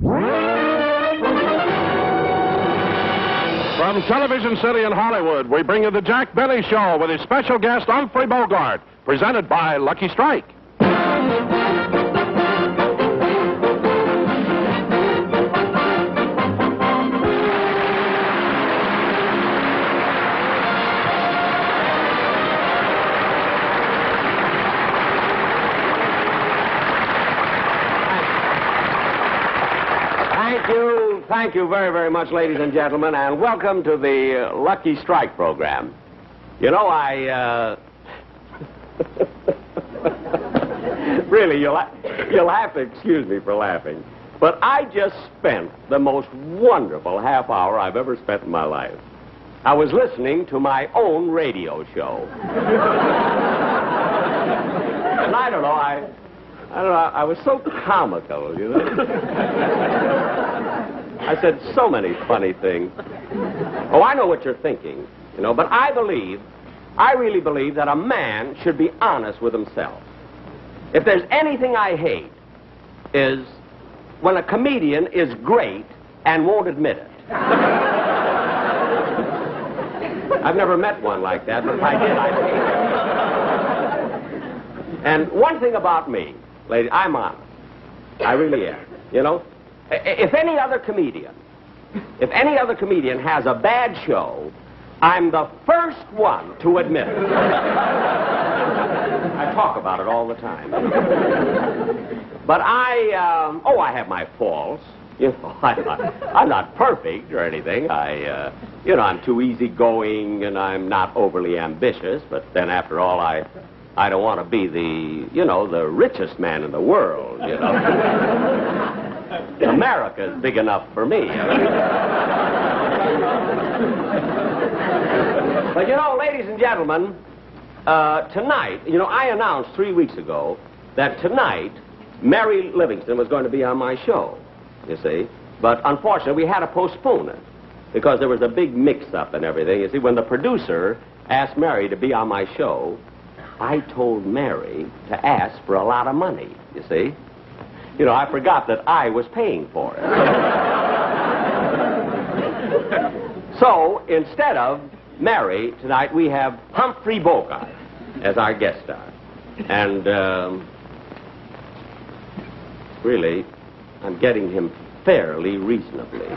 From Television City in Hollywood, we bring you the Jack Benny Show with his special guest, Humphrey Bogart, presented by Lucky Strike. Thank you very, very much, ladies and gentlemen, and welcome to the Lucky Strike program. You know, really, you'll have to excuse me for laughing, but I just spent the most wonderful half hour I've ever spent in my life. I was listening to my own radio show. And I don't know, I was so comical, you know. I said so many funny things. Oh, I know what you're thinking, you know, but I really believe that a man should be honest with himself. If there's anything I hate, is when a comedian is great and won't admit it. I've never met one like that, but if I did, I'd hate it. And one thing about me, lady, I'm honest. I really am, you know. If any other comedian has a bad show, I'm the first one to admit it. I talk about it all the time. But I have my faults. You know, I'm not perfect or anything. I'm too easygoing and I'm not overly ambitious. But then after all, I don't want to be the richest man in the world, you know. America's big enough for me. But, you know, ladies and gentlemen, tonight, you know, I announced 3 weeks ago that tonight Mary Livingston was going to be on my show, you see. But unfortunately, we had to postpone it because there was a big mix-up and everything. You see, when the producer asked Mary to be on my show, I told Mary to ask for a lot of money, you see. You know, I forgot that I was paying for it. So, instead of Mary, tonight we have Humphrey Bogart as our guest star. And, really, I'm getting him fairly reasonably. You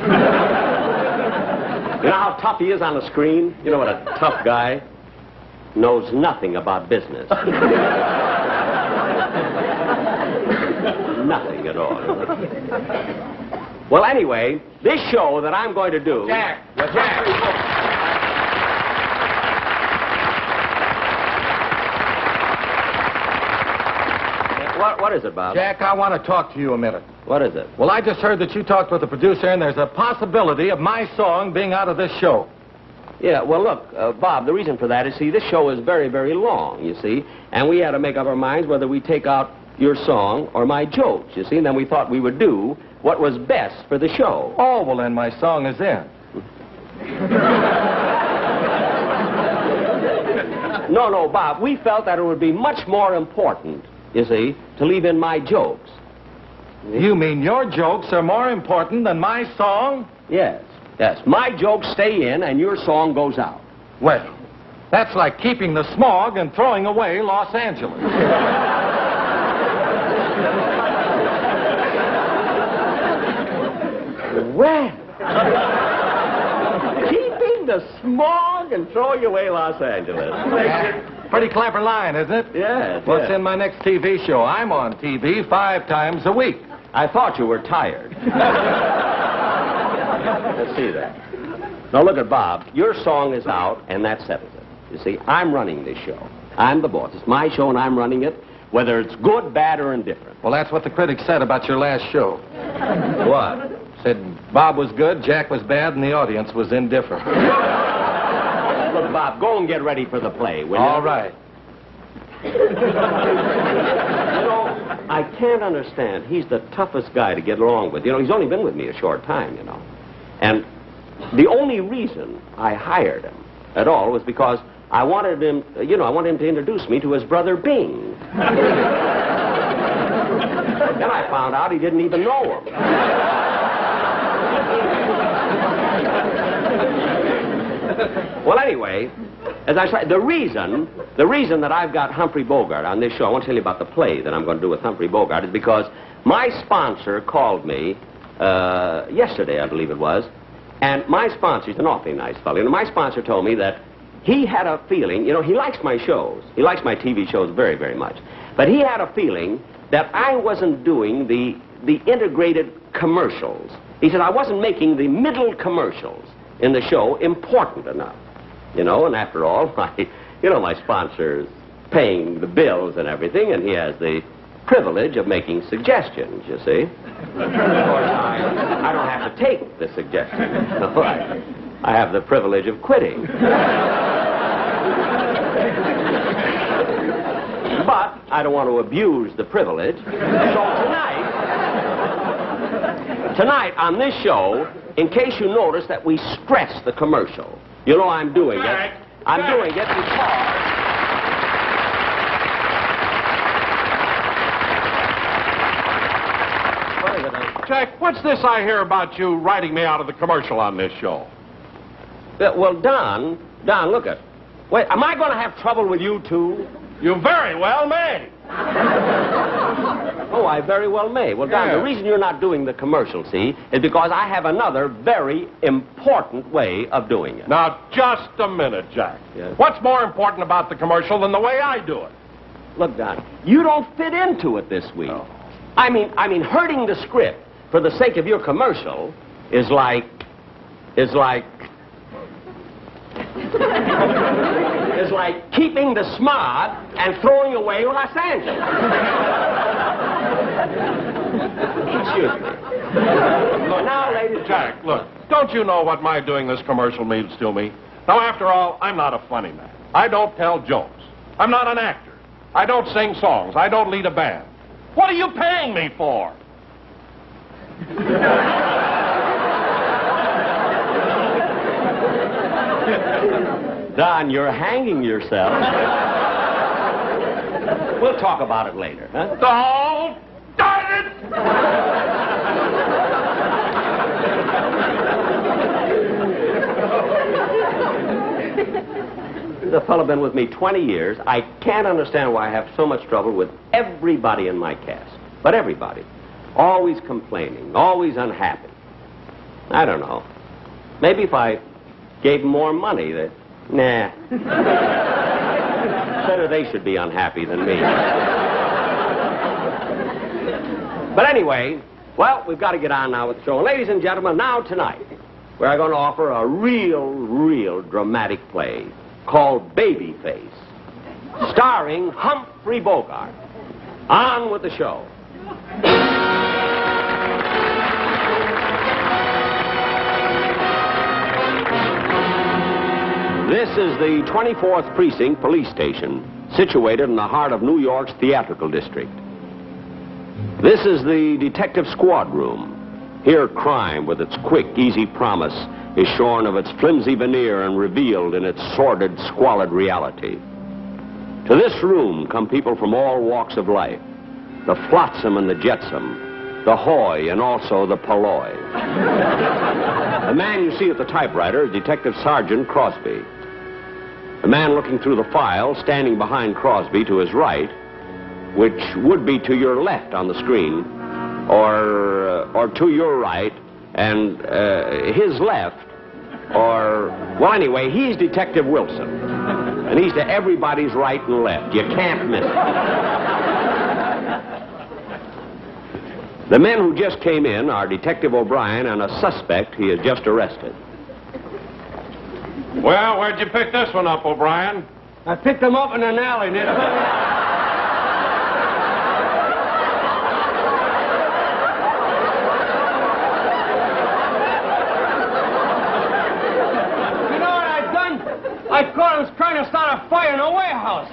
know how tough he is on the screen? You know what a tough guy knows nothing about business. Nothing at all. Well, anyway, this show that I'm going to do... Jack! What is it, Bob? Jack, I want to talk to you a minute. What is it? Well, I just heard that you talked with the producer, and there's a possibility of my song being out of this show. Yeah, well, look, Bob, the reason for that is, see, this show is very, very long, you see, and we had to make up our minds whether we take out your song or my jokes, you see, and then we thought we would do what was best for the show. Oh, well, then my song is in. No, Bob, we felt that it would be much more important, you see, to leave in my jokes. You mean your jokes are more important than my song? Yes. My jokes stay in and your song goes out. Well, that's like keeping the smog and throwing away Los Angeles. Well, keeping the smog and throwing away Los Angeles. Pretty clever line, isn't it? Yes. Well, it's in my next TV show. I'm on TV 5 times a week. I thought you were tired. Let's see that. Now, look at Bob. Your song is out, and that settles it. You see, I'm running this show. I'm the boss. It's my show, and I'm running it, whether it's good, bad, or indifferent. Well, that's what the critics said about your last show. What? Said Bob was good, Jack was bad, and the audience was indifferent. Look, Bob, go and get ready for the play, will you? All right. You know, I can't understand. He's the toughest guy to get along with. You know, he's only been with me a short time, you know. And the only reason I hired him at all was because I wanted him, you know, I wanted him to introduce me to his brother Bing. Then I found out he didn't even know him. anyway, as I said, the reason that I've got Humphrey Bogart on this show, I want to tell you about the play that I'm going to do with Humphrey Bogart, is because my sponsor called me yesterday, I believe it was, and my sponsor, he's an awfully nice fellow, and my sponsor told me that he had a feeling, he likes my shows. He likes my TV shows very, very much. But he had a feeling that I wasn't doing the integrated commercials. He said I wasn't making the middle commercials in the show important enough. And after all, my sponsor's paying the bills and everything, and he has the privilege of making suggestions, you see. Of course, I don't have to take the suggestions. No, I have the privilege of quitting. But I don't want to abuse the privilege. So tonight on this show, in case you notice that we stress the commercial, I'm doing it. I'm doing it because... Jack, what's this I hear about you writing me out of the commercial on this show? Well, Don, look it. Wait, am I going to have trouble with you, too? You very well may. Oh, I very well may. Well, Don, Yes. The reason you're not doing the commercial, see, is because I have another very important way of doing it. Now, just a minute, Jack. Yes. What's more important about the commercial than the way I do it? Look, Don, you don't fit into it this week. No. I mean, hurting the script for the sake of your commercial is like keeping the smog and throwing away Los Angeles. Excuse me. Now, ladies and Jack, look, don't you know what my doing this commercial means to me? Now, after all, I'm not a funny man. I don't tell jokes. I'm not an actor. I don't sing songs. I don't lead a band. What are you paying me for? Don, you're hanging yourself. We'll talk about it later, huh? Oh, darn it! The fellow been with me 20 years. I can't understand why I have so much trouble with everybody in my cast. But everybody. Always complaining, always unhappy. I don't know. Maybe if I gave them more money, nah. Better they should be unhappy than me. But anyway, well, we've got to get on now with the show. And ladies and gentlemen, now tonight, we're going to offer a real dramatic play called Babyface, starring Humphrey Bogart. On with the show. This is the 24th Precinct Police Station, situated in the heart of New York's theatrical district. This is the detective squad room. Here crime, with its quick, easy promise, is shorn of its flimsy veneer and revealed in its sordid, squalid reality. To this room come people from all walks of life. The flotsam and the jetsam, the hoy and also the polloi. The man you see at the typewriter is Detective Sergeant Crosby. The man looking through the file, standing behind Crosby to his right, which would be to your left on the screen, or to your right, and his left, well, anyway, he's Detective Wilson. And he's to everybody's right and left. You can't miss it. The men who just came in are Detective O'Brien and a suspect he has just arrested. Well, where'd you pick this one up, O'Brien? I picked them up in an alley near the... You know what I've done? I caught him trying to start a fire in a warehouse.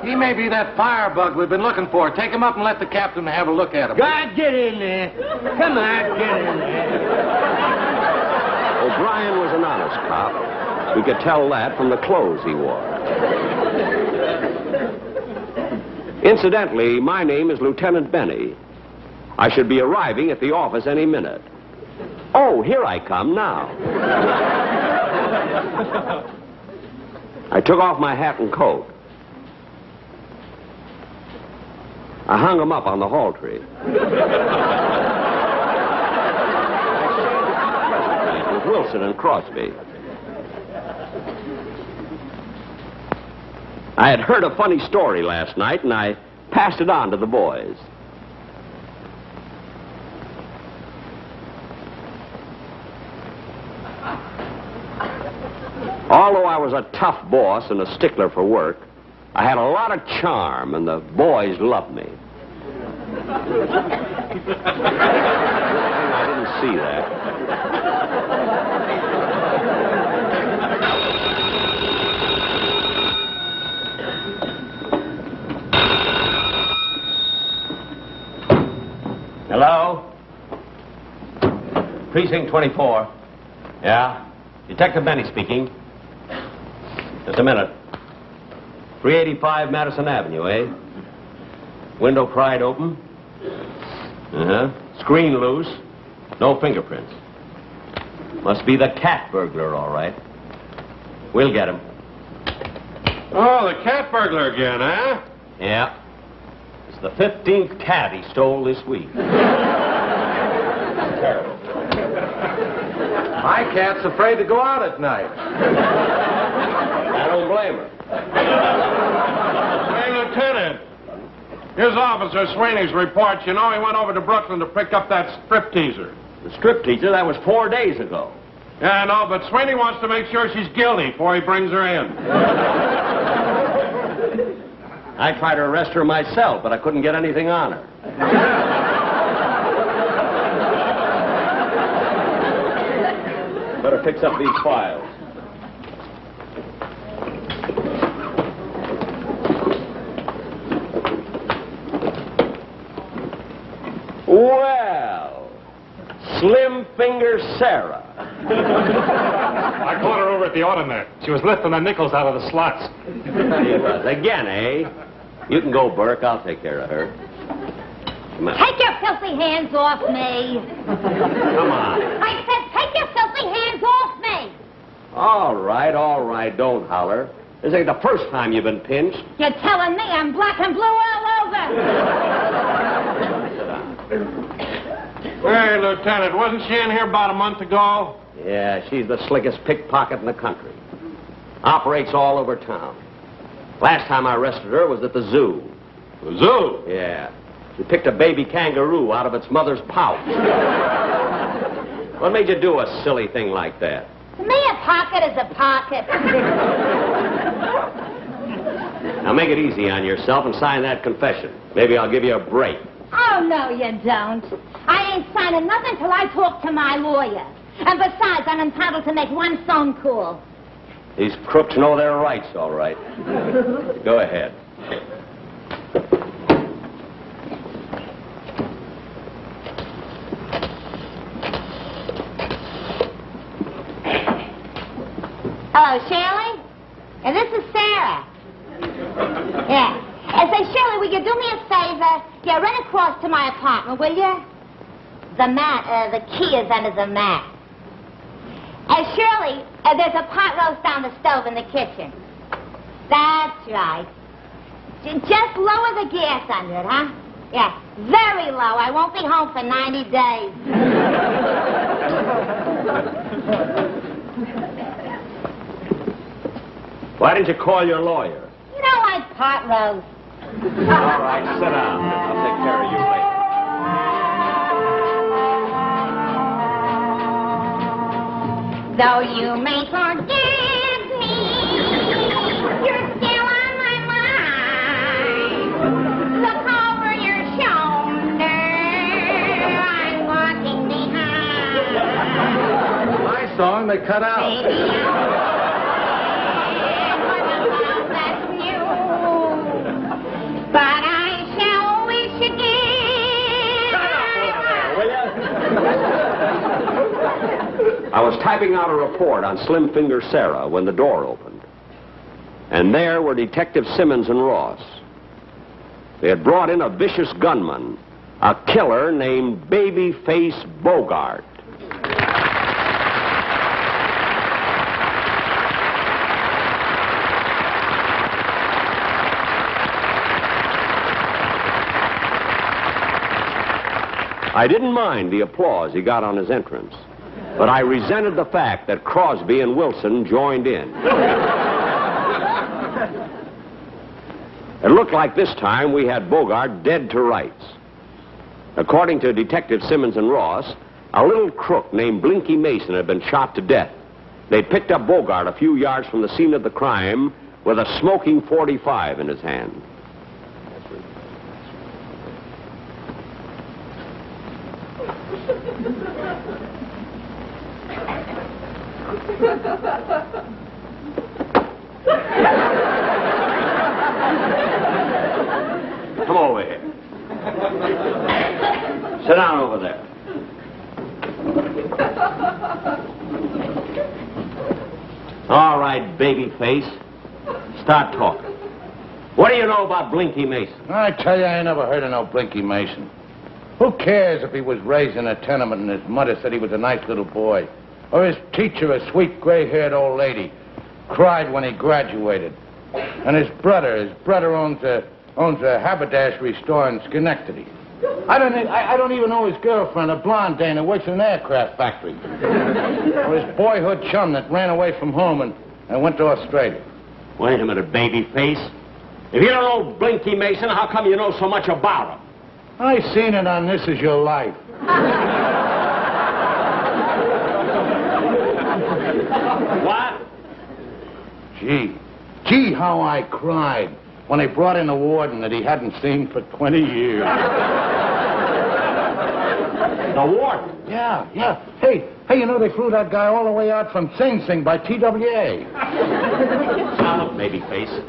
He may be that firebug we've been looking for. Take him up and let the captain have a look at him. God, get in there. Come on, get in there. O'Brien was an honest cop. We could tell that from the clothes he wore. Incidentally, my name is Lieutenant Benny. I should be arriving at the office any minute. Oh, here I come now. I took off my hat and coat. I hung them up on the hall tree. With Wilson and Crosby. I had heard a funny story last night, and I passed it on to the boys. Although I was a tough boss and a stickler for work, I had a lot of charm, and the boys loved me. I didn't see that. Hello? Precinct 24. Yeah? Detective Benny speaking. Just a minute. 385 Madison Avenue, eh? Window pried open? Uh-huh. Screen loose. No fingerprints. Must be the cat burglar, all right. We'll get him. Oh, the cat burglar again, huh? Yeah. It's the 15th cat he stole this week. Terrible. My cat's afraid to go out at night. I don't blame her. Hey, Lieutenant. Here's Officer Sweeney's report. You know, he went over to Brooklyn to pick up that stripteaser. The stripteaser, that was 4 days ago. Yeah, I know, but Sweeney wants to make sure she's guilty before he brings her in. I tried to arrest her myself, but I couldn't get anything on her. Better fix up these files. Well, Slim Finger Sarah. I caught her over at the automat. She was lifting the nickels out of the slots. She was. Again, eh? You can go, Burke. I'll take care of her. Come on. Take your filthy hands off me. Come on. I said take your filthy hands off me. All right. Don't holler. This ain't the first time you've been pinched. You're telling me I'm black and blue all over. Sit down. Hey, Lieutenant, wasn't she in here about a month ago? Yeah, she's the slickest pickpocket in the country. Operates all over town. Last time I arrested her was at the zoo. The zoo? Yeah. She picked a baby kangaroo out of its mother's pouch. What made you do a silly thing like that? To me, a pocket is a pocket. Now make it easy on yourself and sign that confession. Maybe I'll give you a break. Oh, no, you don't. I ain't signing nothing till I talk to my lawyer. And besides, I'm entitled to make one phone call. These crooks know their rights, all right. Go ahead. Hello, Shirley? And this is Sarah. Yeah. And say, Shirley, will you do me a favor? Yeah, run across to my apartment, will you? The key is under the mat. Shirley, there's a pot roast on the stove in the kitchen. That's right. Just lower the gas under it, huh? Yeah, very low. I won't be home for 90 days. Why didn't you call your lawyer? You don't like pot roast. All right, sit down. I'll take care of you later. Though you may forgive me, you're still on my mind. Look over your shoulder, I'm walking behind. My song they cut out. Baby, what about that's new? But I shall wish again. I was typing out a report on Slim Finger Sarah when the door opened. And there were Detective Simmons and Ross. They had brought in a vicious gunman, a killer named Babyface Bogart. I didn't mind the applause he got on his entrance, but I resented the fact that Crosby and Wilson joined in. It looked like this time we had Bogart dead to rights. According to Detective Simmons and Ross, a little crook named Blinky Mason had been shot to death. They picked up Bogart a few yards from the scene of the crime with a smoking .45 in his hand. Come over here. Sit down over there. All right, babyface. Start talking. What do you know about Blinky Mason? I tell you, I ain't never heard of no Blinky Mason. Who cares if he was raised in a tenement and his mother said he was a nice little boy? Or his teacher, a sweet gray-haired old lady, cried when he graduated. And his brother owns a haberdashery store in Schenectady. I don't even know his girlfriend, a blonde dame that works in an aircraft factory. Or his boyhood chum that ran away from home and went to Australia. Wait a minute, babyface. If you don't know Blinky Mason, how come you know so much about him? I seen it on This Is Your Life. What? Gee, how I cried when they brought in a warden that he hadn't seen for 20 years. The warden? Yeah. Hey, you know, they flew that guy all the way out from Sing Sing by TWA. Now, look, babyface.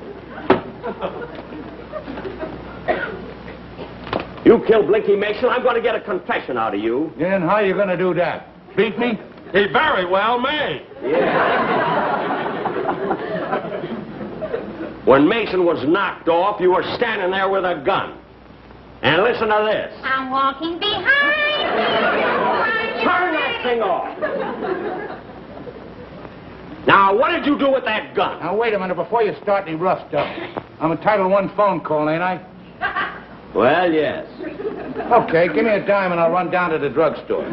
You killed Blinky Mason, I'm going to get a confession out of you. Yeah, and how you going to do that? Beat me? He very well may. Yeah. When Mason was knocked off, you were standing there with a gun. And listen to this. I'm walking behind you. Turn that thing off. Now, what did you do with that gun? Now, wait a minute, before you start any rough stuff. I'm entitled to one phone call, ain't I? Well, yes. Okay, give me a dime and I'll run down to the drugstore.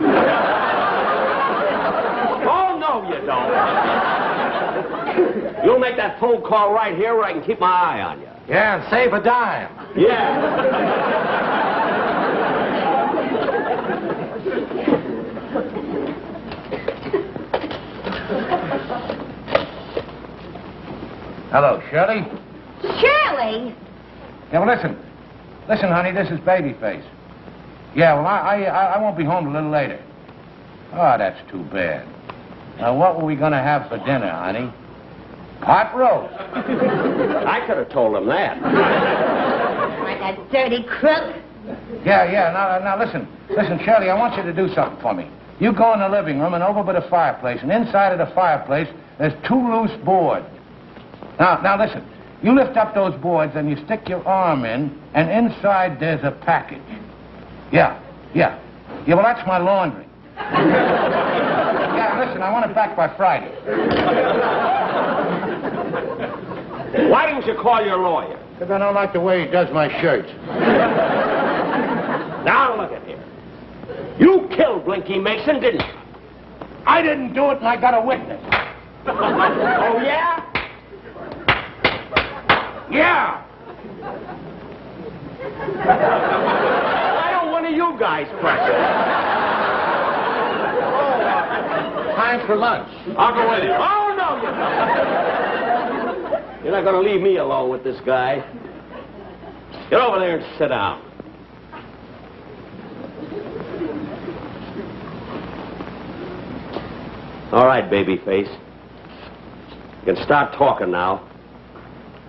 Oh, no, you don't. You'll make that phone call right here where I can keep my eye on you. Yeah, and save a dime. Yeah. Hello, Shirley? Shirley? Yeah, well, listen. Listen, honey, this is Babyface. Yeah, well, I won't be home a little later. Oh, that's too bad. Now, what were we going to have for dinner, honey? Pot roast. I could have told him that. Like that dirty crook. Yeah. Now, listen. Listen, Shirley, I want you to do something for me. You go in the living room and over by the fireplace, and inside of the fireplace, there's 2 loose boards. Now, listen. You lift up those boards and you stick your arm in, and inside there's a package. Yeah, well, that's my laundry. Yeah, listen, I want it back by Friday. Why didn't you call your lawyer? Because I don't like the way he does my shirts. Now, look at here. You killed Blinky Mason, didn't you? I didn't do it, and I got a witness. Oh, yeah? Yeah! Why don't one of you guys press it? Time for lunch. I'll go with you. Oh, no, you're not. You're not going to leave me alone with this guy. Get over there and sit down. All right, babyface. You can start talking now.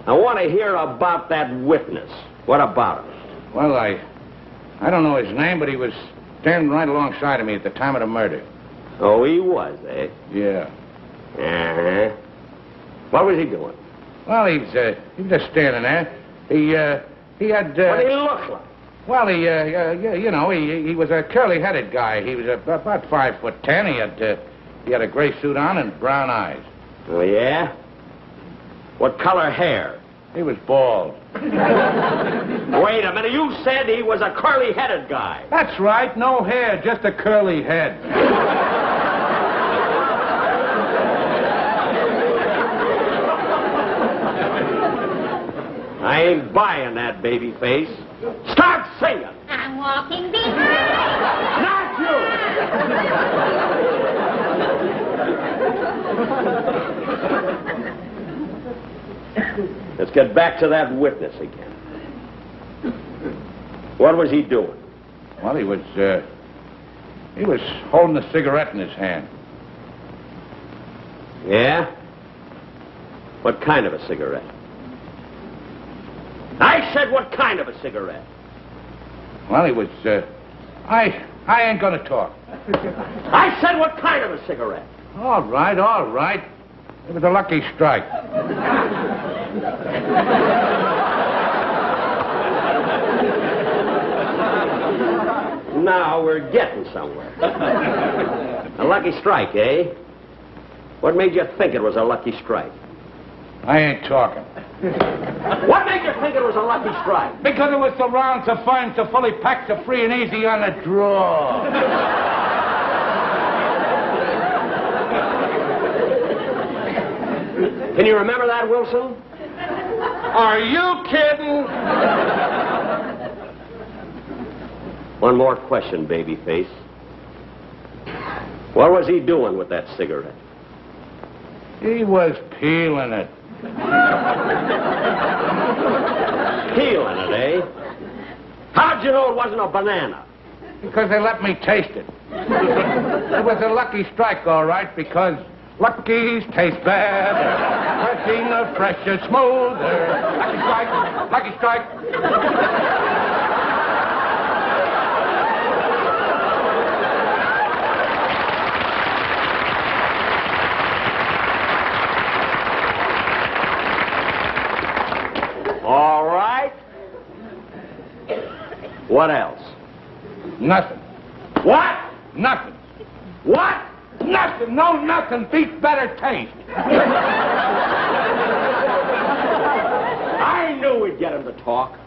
I want to hear about that witness. What about him? Well, I don't know his name, but he was standing right alongside of me at the time of the murder. Oh, he was, eh? Yeah. Uh-huh. What was he doing? Well, he was just standing there. He had... What did he look like? Well, he was a curly-headed guy. He was about 5'10". He had a gray suit on and brown eyes. Oh, yeah? What color hair? He was bald. Wait a minute. You said he was a curly-headed guy. That's right. No hair, just a curly head. I ain't buying that, baby face. Start singing. I'm walking behind. Not you. Let's get back to that witness again. What was he doing? Well, he was holding a cigarette in his hand. Yeah? What kind of a cigarette? I said what kind of a cigarette? Well, he was, I ain't gonna talk. I said what kind of a cigarette? All right. It was a lucky strike. Now we're getting somewhere. A lucky strike, eh? What made you think it was a lucky strike? I ain't talking. What made you think it was a lucky strike? Because it was so round, so fine, so fully packed, so free and easy on the draw. Can you remember that, Wilson? Are you kidding? One more question, babyface. What was he doing with that cigarette? He was peeling it. Peeling it, eh? How'd you know it wasn't a banana? Because they let me taste it. It was a lucky strike, all right, because luckies taste better, fresher, fresher, smoother. Lucky strike. All right. What else? Nothing. What? Nothing. What? Nothing. No, nothing. Beats better taste. I knew we'd get him to talk.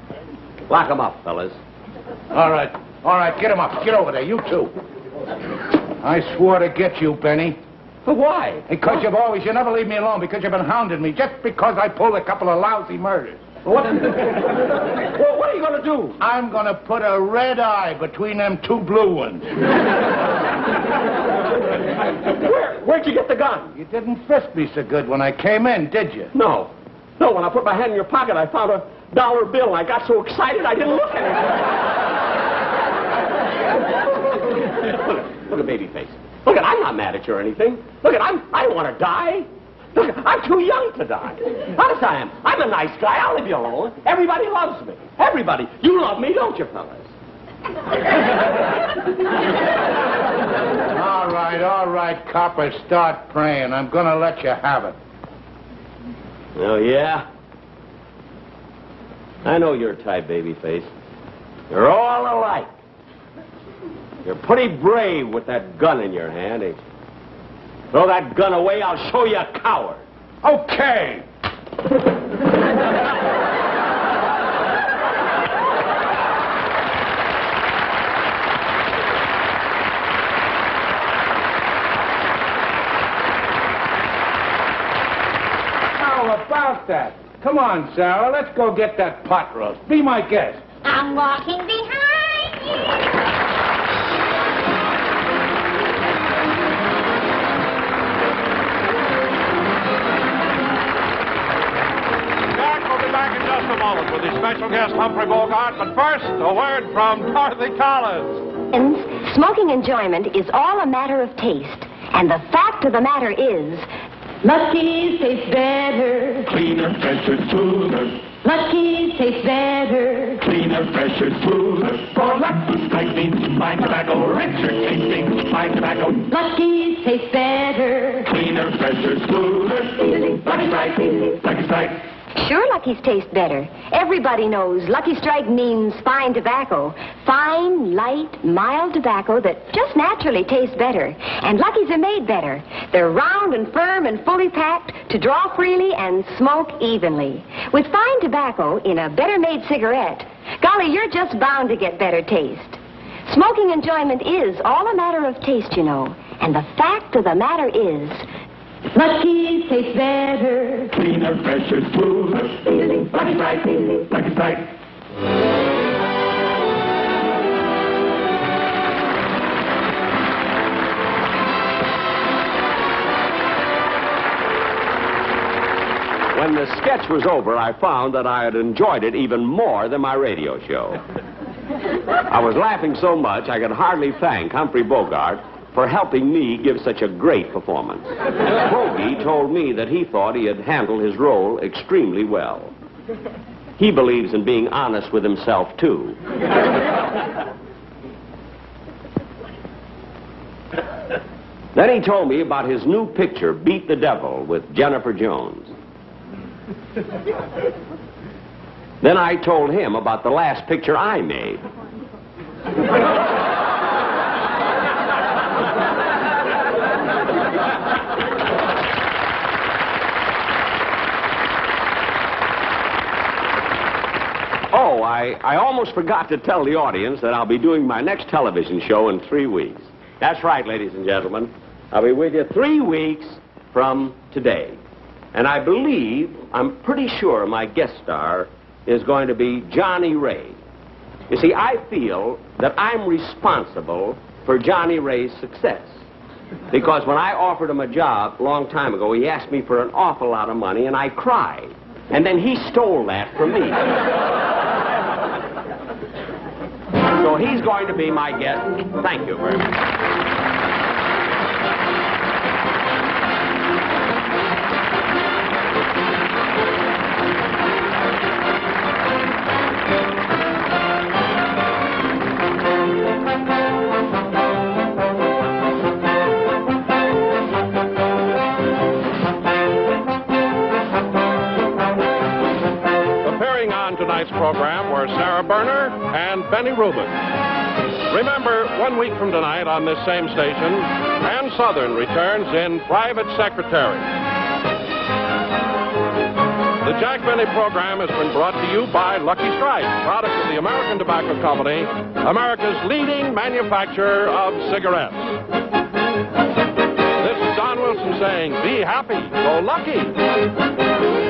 Lock him up, fellas. All right. Get him up. Get over there. You too. I swore to get you, Benny. Why? Because you never leave me alone, because you've been hounding me, just because I pulled a couple of lousy murders. What? Well, what are you going to do? I'm going to put a red eye between them two blue ones. Where'd you get the gun? You didn't frisk me so good when I came in, did you? No. No, when I put my hand in your pocket, I found a dollar bill. I got so excited I didn't look at it. Look at babyface. Look, I'm not mad at you or anything. Look, I don't want to die. Look, I'm too young to die. Honest I am. I'm a nice guy. I'll leave you alone. Everybody loves me. Everybody. You love me, don't you, fellas? All right, coppers, start praying. I'm going to let you have it. Oh, yeah? I know your type, babyface. You're all alike. You're pretty brave with that gun in your hand, ain't you? Throw that gun away, I'll show you a coward. Okay. How about that? Come on, Sarah, let's go get that pot roast. Be my guest. I'm walking behind you. Back in just a moment with his special guest, Humphrey Bogart. But first, a word from Dorothy Collins. Smoking enjoyment is all a matter of taste. And the fact of the matter is, Lucky's tastes better. Cleaner, fresher, smoother. Lucky's tastes better. Cleaner, fresher, smoother. For Lucky's strike means fine tobacco. Richer tasting fine tobacco. Lucky's tastes better. Cleaner, fresher, smoother. Lucky Strike, Lucky Strike. Sure, Lucky's taste better. Everybody knows Lucky Strike means fine tobacco. Fine, light, mild tobacco that just naturally tastes better. And Lucky's are made better. They're round and firm and fully packed to draw freely and smoke evenly. With fine tobacco in a better-made cigarette, Golly, you're just bound to get better taste. Smoking enjoyment is all a matter of taste, you know. And the fact of the matter is, Lucky tastes better. Cleaner, fresher, smoother. Lucky Strike. Lucky Strike. When the sketch was over, I found that I had enjoyed it even more than my radio show. I was laughing so much I could hardly thank Humphrey Bogart for helping me give such a great performance. Bogey told me that he thought he had handled his role extremely well. He believes in being honest with himself, too. Then he told me about his new picture, Beat the Devil, with Jennifer Jones. Then I told him about the last picture I made. Oh, I almost forgot to tell the audience that I'll be doing my next television show in 3 weeks. That's right, ladies and gentlemen. I'll be with you 3 weeks from today. And I believe, I'm pretty sure my guest star is going to be Johnny Ray. You see, I feel that I'm responsible for Johnny Ray's success. Because when I offered him a job a long time ago, he asked me for an awful lot of money, and I cried. And then he stole that from me. So he's going to be my guest. Thank you very much. Tonight's program were Sarah Berner and Benny Rubin. Remember, 1 week from tonight on this same station, Ann Southern returns in Private Secretary. The Jack Benny program has been brought to you by Lucky Strike, product of the American Tobacco Company, America's leading manufacturer of cigarettes. This is Don Wilson saying, be happy, go lucky.